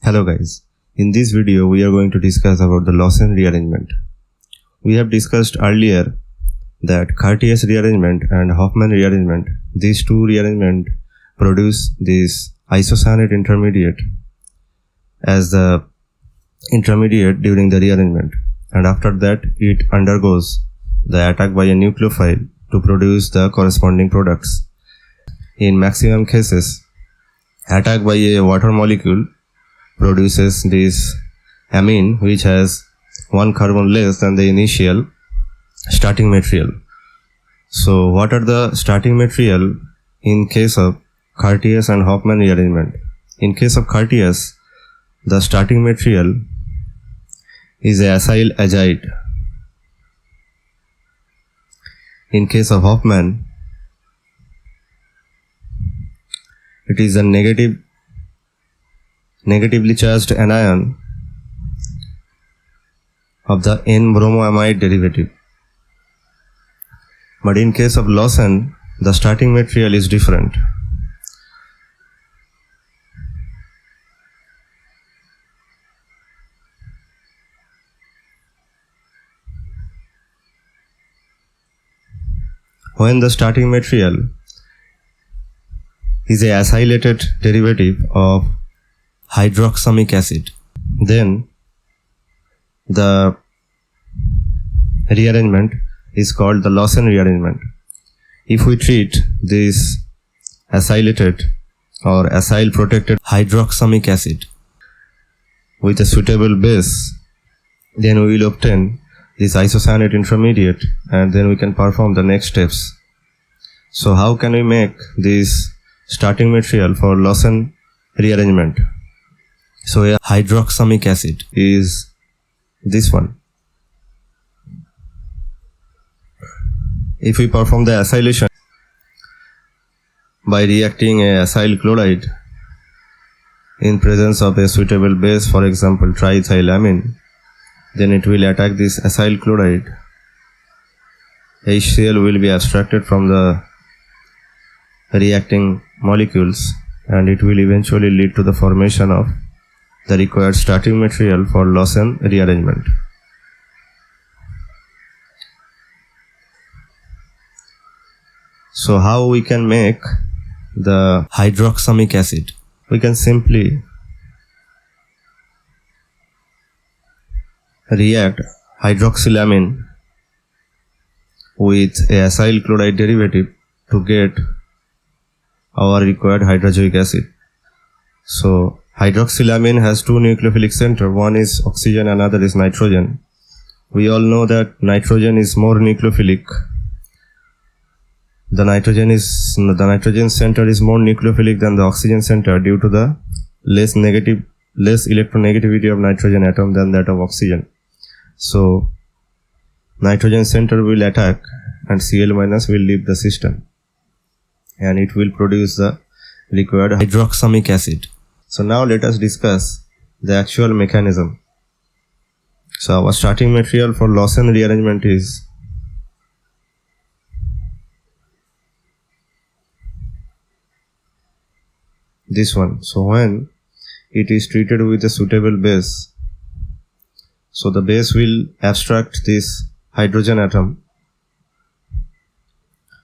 Hello guys, in this video we are going to discuss about the Lossen rearrangement. We have discussed earlier that Cartesius rearrangement and Hofmann rearrangement, these two rearrangements produce this isocyanate intermediate as the intermediate during the rearrangement, and after that it undergoes the attack by a nucleophile to produce the corresponding products. In maximum cases, attack by a water molecule produces this amine which has one carbon less than the initial starting material. So what are the starting material in case of Cartesius and Hofmann rearrangement? In case of Cartesius, the starting material is a acyl azide. In case of Hofmann, it is a negatively charged anion of the N-bromoamide derivative. But in case of Lossen, the starting material is different. When the starting material is a acylated derivative of hydroxamic acid, then the rearrangement is called the Lossen rearrangement. If we treat this acylated or acyl protected hydroxamic acid with a suitable base, then we will obtain this isocyanate intermediate, and then we can perform the next steps. So how can we make this starting material for Lossen rearrangement? So a hydroxamic acid is this one. If we perform the acylation by reacting a acyl chloride in presence of a suitable base, for example triethylamine, then it will attack this acyl chloride. HCl will be abstracted from the reacting molecules, and it will eventually lead to the formation of the required starting material for Lossen rearrangement. So how we can make the hydroxamic acid? We can simply react hydroxylamine with a acyl chloride derivative to get our required hydroxylic acid. So hydroxylamine has two nucleophilic centers, one is oxygen, another is nitrogen. We all know that nitrogen is more nucleophilic. The nitrogen center is more nucleophilic than the oxygen center due to the less electronegativity of nitrogen atom than that of oxygen. So nitrogen center will attack and Cl- will leave the system, and it will produce the required hydroxamic acid. So now let us discuss the actual mechanism. So our starting material for Lossen rearrangement is this one. So when it is treated with a suitable base, so the base will abstract this hydrogen atom,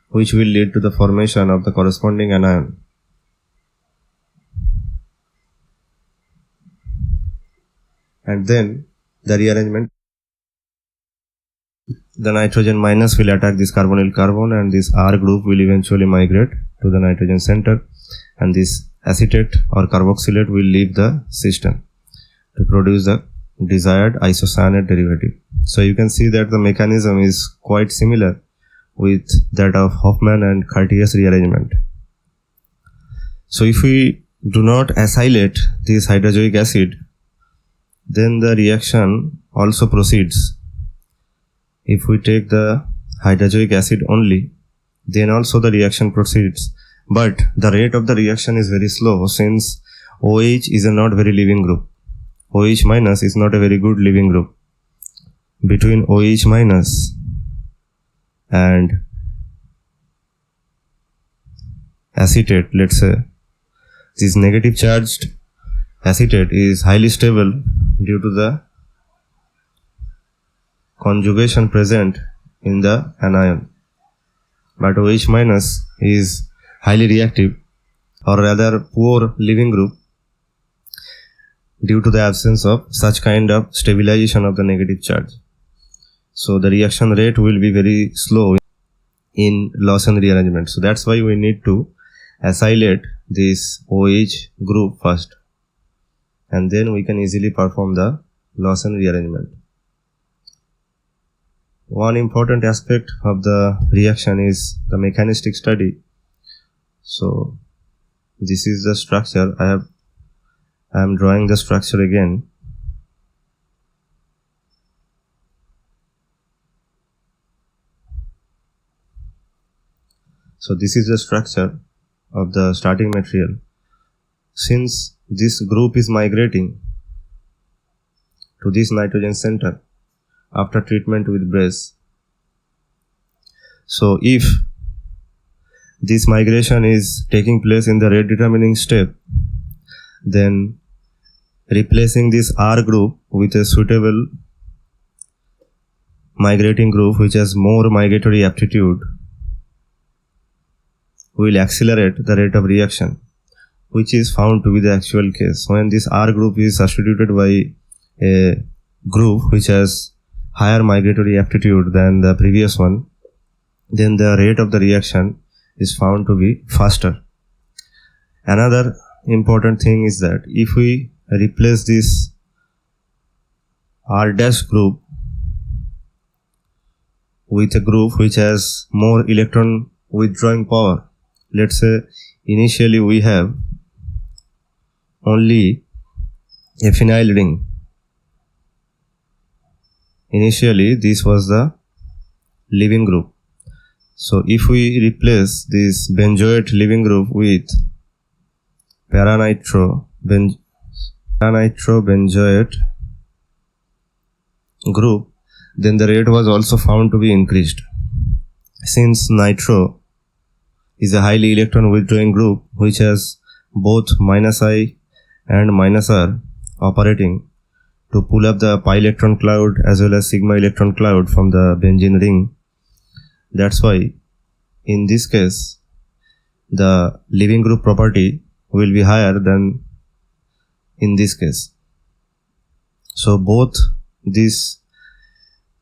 which will lead to the formation of the corresponding anion. And then the rearrangement, the nitrogen minus will attack this carbonyl carbon, and this R group will eventually migrate to the nitrogen center, and this acetate or carboxylate will leave the system to produce the desired isocyanate derivative. So you can see that the mechanism is quite similar with that of Hofmann and Cartesius rearrangement. So if we do not acylate this hydroxylic acid, then the reaction also proceeds. If we take the hydroxylic acid only, then also the reaction proceeds, but the rate of the reaction is very slow, since OH is a not very living group. OH minus is not a very good living group. Between OH minus and acetate, let's say, this negative charged acetate is highly stable due to the conjugation present in the anion, but OH minus is highly reactive, or rather poor leaving group, due to the absence of such kind of stabilization of the negative charge. So the reaction rate will be very slow in Lossen rearrangement. So that's why we need to acylate this OH group first, and then we can easily perform the Lossen rearrangement. One important aspect of the reaction is the mechanistic study. So this is the structure. I am drawing the structure again. So this is the structure of the starting material. Since this group is migrating to this nitrogen center after treatment with brace, so if this migration is taking place in the rate determining step, then replacing this R group with a suitable migrating group which has more migratory aptitude will accelerate the rate of reaction, which is found to be the actual case. When this R group is substituted by a group which has higher migratory aptitude than the previous one, then the rate of the reaction is found to be faster. Another important thing is that if we replace this R dash group with a group which has more electron withdrawing power, let's say initially we have only a phenyl ring. Initially this was the leaving group. So if we replace this benzoate leaving group with paranitro benzoate group, then the rate was also found to be increased. Since nitro is a highly electron withdrawing group which has both -I and -R operating to pull up the pi electron cloud as well as sigma electron cloud from the benzene ring, that's why in this case the leaving group property will be higher than in this case. So both these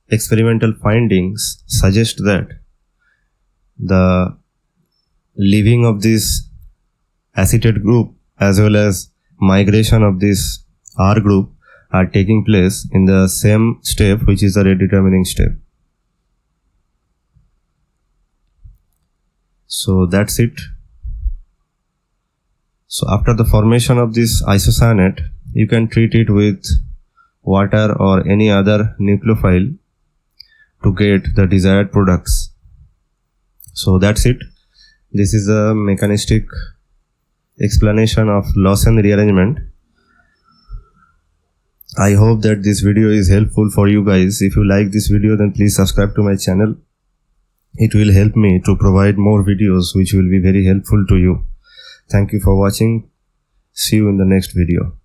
experimental findings suggest that the leaving of this acetate group as well as migration of this R group are taking place in the same step, which is the rate determining step. So that's it. So after the formation of this isocyanate, you can treat it with water or any other nucleophile to get the desired products. So that's it. This is a mechanistic explanation of Lossen rearrangement. I hope that this video is helpful for you guys. If you like this video, then please subscribe to my channel. It will help me to provide more videos which will be very helpful to you. Thank you for watching. See you in the next video.